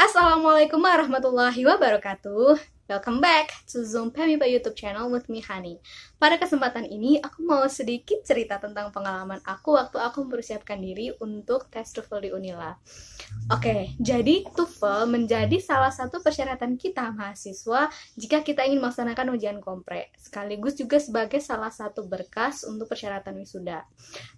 Assalamualaikum warahmatullahi wabarakatuh. Welcome back to Zoom Pemipa YouTube channel with me, Hani. Pada kesempatan ini, aku mau sedikit cerita tentang pengalaman aku waktu aku mempersiapkan diri untuk tes TOEFL di Unila. Oke, jadi TOEFL menjadi salah satu persyaratan kita mahasiswa jika kita ingin melaksanakan ujian kompre, sekaligus juga sebagai salah satu berkas untuk persyaratan wisuda.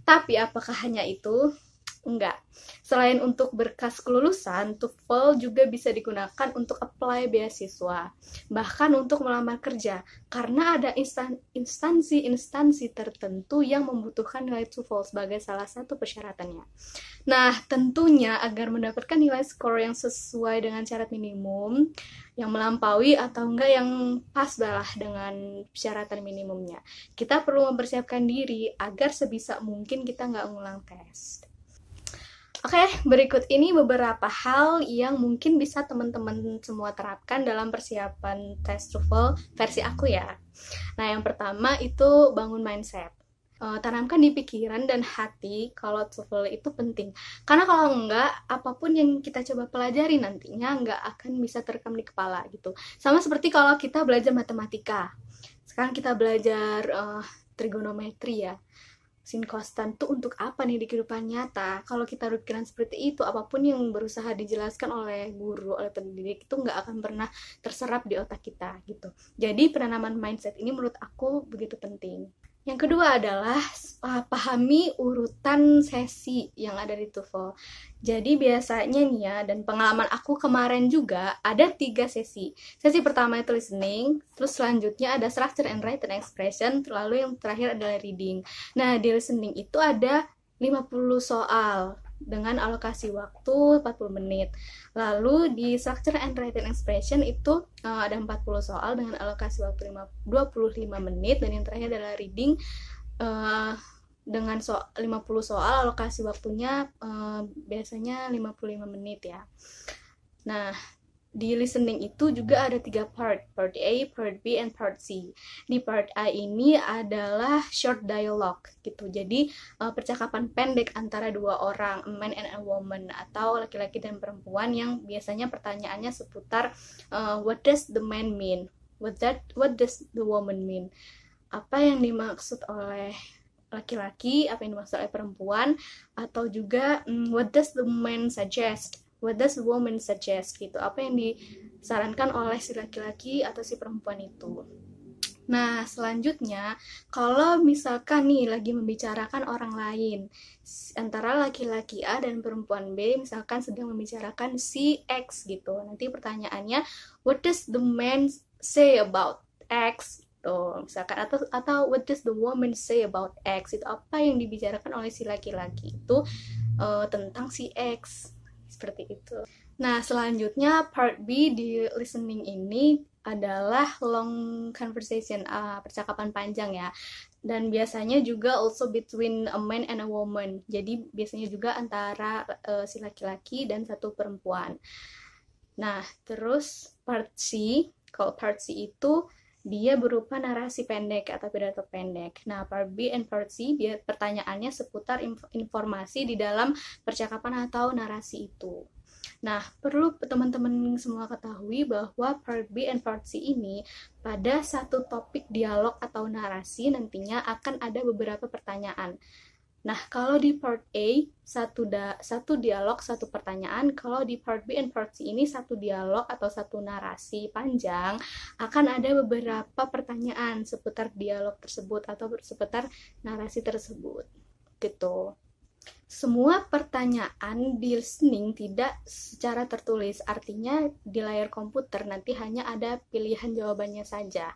Tapi apakah hanya itu? Enggak. Selain untuk berkas kelulusan, TOEFL juga bisa digunakan untuk apply beasiswa, bahkan untuk melamar kerja, karena ada instansi-instansi tertentu yang membutuhkan nilai TOEFL sebagai salah satu persyaratannya. Nah, tentunya agar mendapatkan nilai skor yang sesuai dengan syarat minimum, yang melampaui atau enggak yang pas balah dengan persyaratan minimumnya, kita perlu mempersiapkan diri agar sebisa mungkin kita nggak ngulang tes. Oke, berikut ini beberapa hal yang mungkin bisa teman-teman semua terapkan dalam persiapan tes TOEFL versi aku ya. Nah, yang pertama itu bangun mindset. Tanamkan di pikiran dan hati kalau TOEFL itu penting. Karena kalau enggak, apapun yang kita coba pelajari nantinya enggak akan bisa terekam di kepala gitu. Sama seperti kalau kita belajar matematika. Sekarang kita belajar trigonometri ya. Sin konstan tuh untuk apa nih di kehidupan nyata? Kalau kita berpikiran seperti itu, apapun yang berusaha dijelaskan oleh guru, oleh pendidik itu nggak akan pernah terserap di otak kita gitu. Jadi penanaman mindset ini menurut aku begitu penting. Yang kedua adalah pahami urutan sesi yang ada di TOEFL. Jadi biasanya nih ya, dan pengalaman aku kemarin juga ada 3 sesi. Sesi pertama itu listening, terus selanjutnya ada structure and written expression, lalu yang terakhir adalah reading. Nah, di listening itu ada 50 soal dengan alokasi waktu 40 menit. Lalu di structure and written expression itu ada 40 soal dengan alokasi waktu 25 menit, dan yang terakhir adalah reading dengan 50 soal alokasi waktunya biasanya 55 menit ya. Nah, di listening itu juga ada 3 part A, part B, and part C. Di part A ini adalah short dialogue gitu. Jadi percakapan pendek antara dua orang, a man and a woman, atau laki-laki dan perempuan, yang biasanya pertanyaannya seputar what does the man mean? What does the woman mean? Apa yang dimaksud oleh laki-laki, apa yang dimaksud oleh perempuan, atau juga what does the man suggest? What does the woman suggest gitu, apa yang disarankan oleh si laki-laki atau si perempuan itu. Nah, selanjutnya kalau misalkan nih lagi membicarakan orang lain antara laki-laki A dan perempuan B, misalkan sedang membicarakan si X gitu, nanti pertanyaannya what does the man say about X tuh, misalkan, atau what does the woman say about X, itu apa yang dibicarakan oleh si laki-laki itu tentang si X, seperti itu. Nah, selanjutnya part B di listening ini adalah long conversation, percakapan panjang ya. Dan biasanya juga also between a man and a woman. Jadi biasanya juga antara si laki-laki dan satu perempuan. Nah, terus part C, kalau part C itu dia berupa narasi pendek atau pidato pendek. Nah, part B and part C, pertanyaannya seputar informasi di dalam percakapan atau narasi itu. Nah, perlu teman-teman semua ketahui bahwa part B and part C ini pada satu topik dialog atau narasi nantinya akan ada beberapa pertanyaan. Nah, kalau di part A, satu dialog, satu pertanyaan. Kalau di part B and part C ini satu dialog atau satu narasi panjang, akan ada beberapa pertanyaan seputar dialog tersebut atau seputar narasi tersebut. Gitu. Semua pertanyaan di listening tidak secara tertulis, artinya di layar komputer nanti hanya ada pilihan jawabannya saja.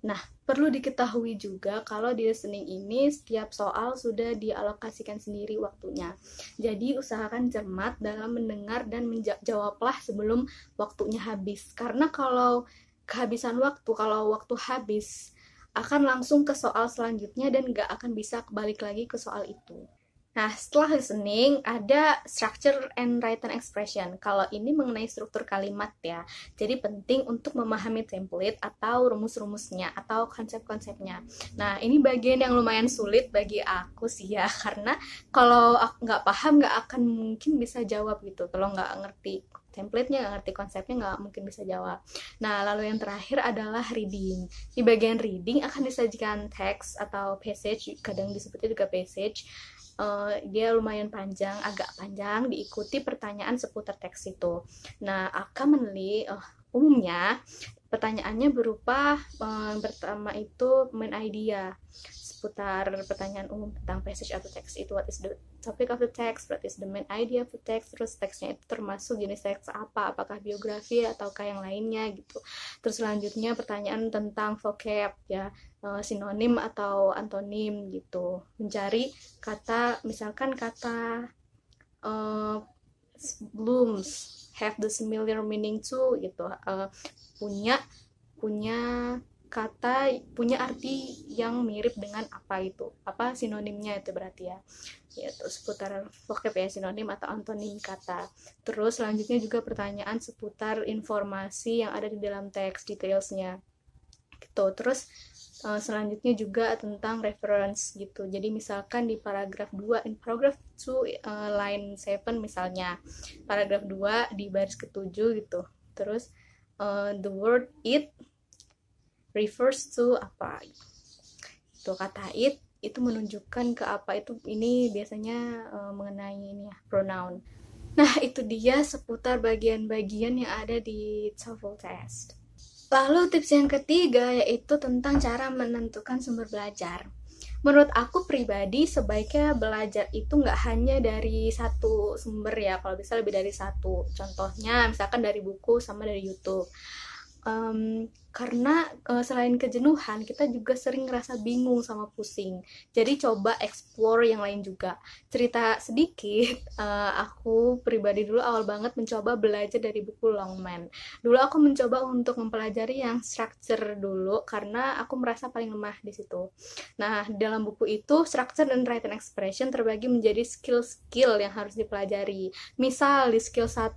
Nah, perlu diketahui juga kalau di listening ini setiap soal sudah dialokasikan sendiri waktunya. Jadi usahakan cermat dalam mendengar dan menjawablah sebelum waktunya habis. Karena kalau kehabisan waktu, kalau waktu habis, akan langsung ke soal selanjutnya dan nggak akan bisa balik lagi ke soal itu. Nah, setelah listening, ada structure and written expression. Kalau ini mengenai struktur kalimat ya. Jadi penting untuk memahami template atau rumus-rumusnya atau konsep-konsepnya. Nah, ini bagian yang lumayan sulit bagi aku sih ya. Karena kalau aku nggak paham, nggak akan mungkin bisa jawab gitu. Kalau nggak ngerti template-nya, nggak ngerti konsepnya, nggak mungkin bisa jawab. Nah, lalu yang terakhir adalah reading. Di bagian reading akan disajikan teks atau passage, kadang disebutnya juga passage. Dia lumayan panjang, agak panjang, diikuti pertanyaan seputar teks itu. Nah, commonly, umumnya pertanyaannya berupa pertama itu main idea seputar pertanyaan umum tentang passage atau teks itu. What is the topic of the text, what is the main idea of the text, terus teksnya itu termasuk jenis teks apa, apakah biografi ataukah yang lainnya gitu. Terus selanjutnya pertanyaan tentang vocab ya, sinonim atau antonim gitu, mencari kata, misalkan kata blooms have the similar meaning to gitu, punya kata, punya arti yang mirip dengan apa, itu apa sinonimnya itu berarti ya, yaitu seputar vocab ya, sinonim atau antonim kata. Terus selanjutnya juga pertanyaan seputar informasi yang ada di dalam teks, detailsnya gitu. Terus selanjutnya juga tentang reference gitu. Jadi misalkan di paragraf 2, in paragraph 2 line 7 misalnya, paragraf 2 di baris ke-7 gitu. Terus the word it refers to apa itu, kata it itu menunjukkan ke apa, itu ini biasanya mengenai ini ya, pronoun. Nah, itu dia seputar bagian-bagian yang ada di TOEFL test. Lalu tips yang ketiga yaitu tentang cara menentukan sumber belajar. Menurut aku pribadi, sebaiknya belajar itu nggak hanya dari satu sumber ya, kalau bisa lebih dari satu. Contohnya misalkan dari buku sama dari YouTube. Karena selain kejenuhan, kita juga sering ngerasa bingung sama pusing. Jadi coba explore yang lain juga. Cerita sedikit, aku pribadi dulu awal banget mencoba belajar dari buku Longman. Dulu aku mencoba untuk mempelajari yang structure dulu karena aku merasa paling lemah di situ. Nah, dalam buku itu structure dan written expression terbagi menjadi skill-skill yang harus dipelajari. Misal di skill 1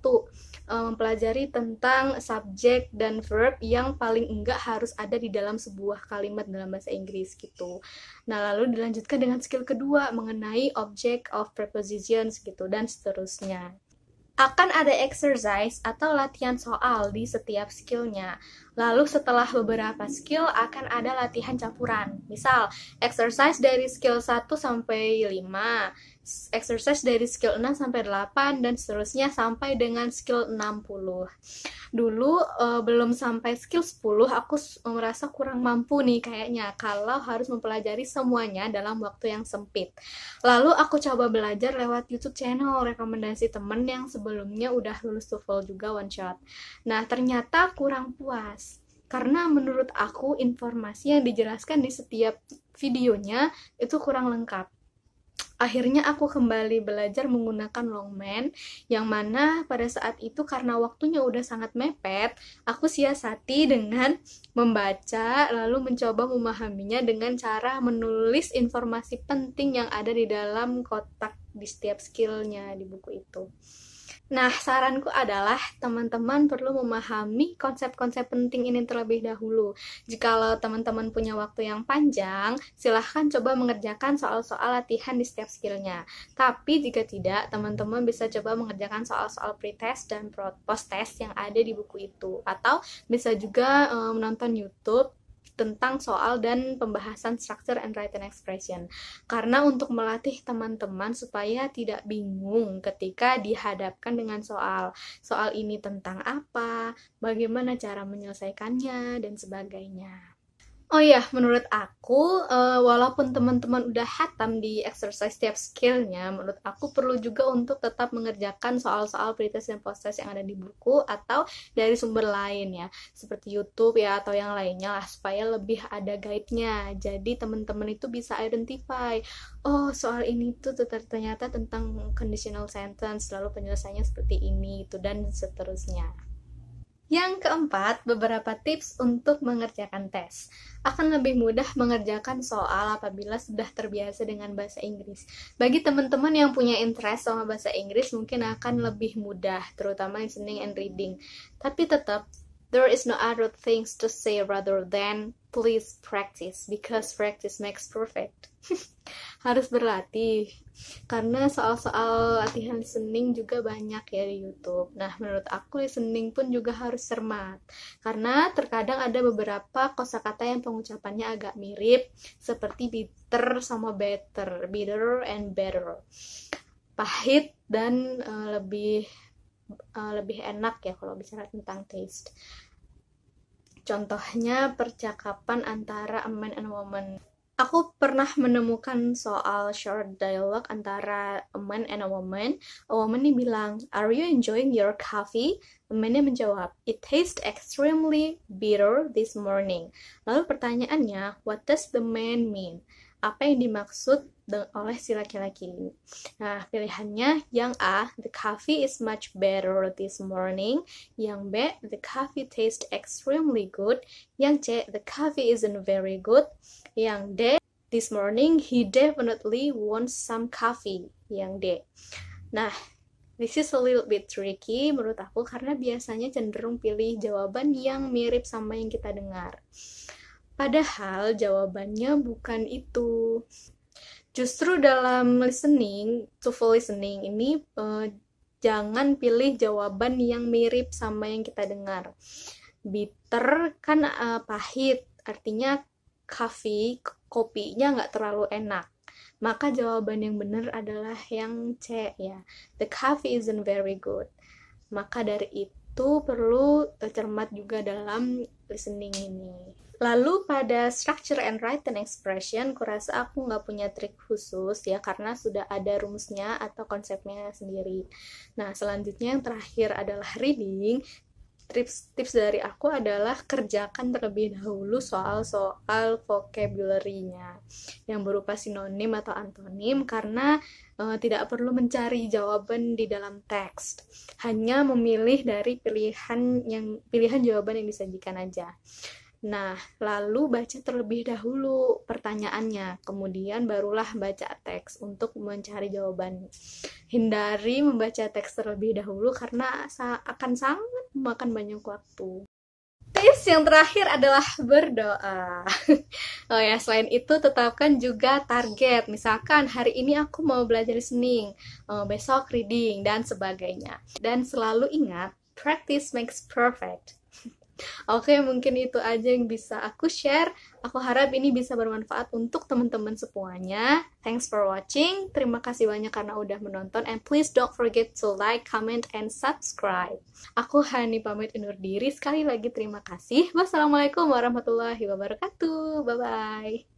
mempelajari tentang subjek dan verb yang paling enggak harus ada di dalam sebuah kalimat dalam bahasa Inggris gitu. Nah, lalu dilanjutkan dengan skill kedua mengenai object of prepositions gitu, dan seterusnya. Akan ada exercise atau latihan soal di setiap skillnya. Lalu setelah beberapa skill akan ada latihan campuran. Misal, exercise dari skill 1 sampai 5, exercise dari skill 6 sampai 8, dan seterusnya sampai dengan skill 60. Dulu belum sampai skill 10, aku merasa kurang mampu nih kayaknya kalau harus mempelajari semuanya dalam waktu yang sempit. Lalu aku coba belajar lewat YouTube channel rekomendasi temen yang sebelumnya udah lulus TOEFL juga one shot. Nah, ternyata kurang puas. Karena menurut aku informasi yang dijelaskan di setiap videonya itu kurang lengkap. Akhirnya aku kembali belajar menggunakan Longman, yang mana pada saat itu karena waktunya udah sangat mepet, aku siasati dengan membaca, lalu mencoba memahaminya dengan cara menulis informasi penting yang ada di dalam kotak di setiap skillnya di buku itu. Nah, saranku adalah teman-teman perlu memahami konsep-konsep penting ini terlebih dahulu. Jikalau teman-teman punya waktu yang panjang, silahkan coba mengerjakan soal-soal latihan di setiap skillnya. Tapi jika tidak, teman-teman bisa coba mengerjakan soal-soal pretest dan post-test yang ada di buku itu. Atau bisa juga menonton YouTube tentang soal dan pembahasan structure and written expression. Karena untuk melatih teman-teman supaya tidak bingung ketika dihadapkan dengan soal ini tentang apa, bagaimana cara menyelesaikannya, dan sebagainya. Oh iya, menurut aku, walaupun teman-teman udah hatam di exercise setiap skillnya, menurut aku perlu juga untuk tetap mengerjakan soal-soal pretest dan post-test yang ada di buku atau dari sumber lain ya, seperti YouTube ya atau yang lainnya lah, supaya lebih ada guide-nya. Jadi teman-teman itu bisa identify, oh soal ini tuh ternyata tentang conditional sentence, lalu penyelesaiannya seperti ini, itu dan seterusnya. Yang keempat, beberapa tips untuk mengerjakan tes. Akan lebih mudah mengerjakan soal apabila sudah terbiasa dengan bahasa Inggris. Bagi teman-teman yang punya interest sama bahasa Inggris, mungkin akan lebih mudah, terutama listening and reading. Tapi tetap, there is no other things to say rather than please practice, because practice makes perfect. Harus berlatih, karena soal-soal latihan listening juga banyak ya di YouTube. Nah, menurut aku listening pun juga harus cermat, karena terkadang ada beberapa kosakata yang pengucapannya agak mirip, seperti bitter sama better, bitter and better, pahit dan lebih enak ya kalau bicara tentang taste. Contohnya percakapan antara a man and a woman. Aku pernah menemukan soal short dialogue antara a man and a woman. A woman ini bilang, "Are you enjoying your coffee?" A man menjawab, "It tastes extremely bitter this morning." Lalu pertanyaannya, what does the man mean? Apa yang dimaksud oleh si laki-laki ini? Nah, pilihannya yang A, the coffee is much better this morning. Yang B, the coffee tastes extremely good. Yang C, the coffee isn't very good. Yang D, this morning he definitely wants some coffee. Yang D. Nah, this is a little bit tricky menurut aku, karena biasanya cenderung pilih jawaban yang mirip sama yang kita dengar. Padahal jawabannya bukan itu. Justru dalam listening, to full listening ini, jangan pilih jawaban yang mirip sama yang kita dengar. Bitter kan pahit, artinya kopinya nggak terlalu enak. Maka jawaban yang benar adalah yang C ya. The coffee isn't very good. Maka dari itu perlu cermat juga dalam listening ini. Lalu pada structure and written expression, kurasa aku nggak punya trik khusus ya, karena sudah ada rumusnya atau konsepnya sendiri. Nah, selanjutnya yang terakhir adalah reading. Tips dari aku adalah kerjakan terlebih dahulu soal-soal vocabulary-nya yang berupa sinonim atau antonim, karena tidak perlu mencari jawaban di dalam teks, hanya memilih dari pilihan jawaban yang disajikan aja. Nah, lalu baca terlebih dahulu pertanyaannya, kemudian barulah baca teks untuk mencari jawaban. Hindari membaca teks terlebih dahulu karena akan sangat memakan banyak waktu. Tips yang terakhir adalah berdoa. Oh ya, selain itu tetapkan juga target. Misalkan hari ini aku mau belajar listening, besok reading, dan sebagainya. Dan selalu ingat, practice makes perfect. Oke, mungkin itu aja yang bisa aku share. Aku harap ini bisa bermanfaat untuk teman-teman semuanya. Thanks for watching. Terima kasih banyak karena udah menonton. And please don't forget to like, comment, and subscribe. Aku Hani pamit undur diri. Sekali lagi terima kasih. Wassalamualaikum warahmatullahi wabarakatuh. Bye-bye.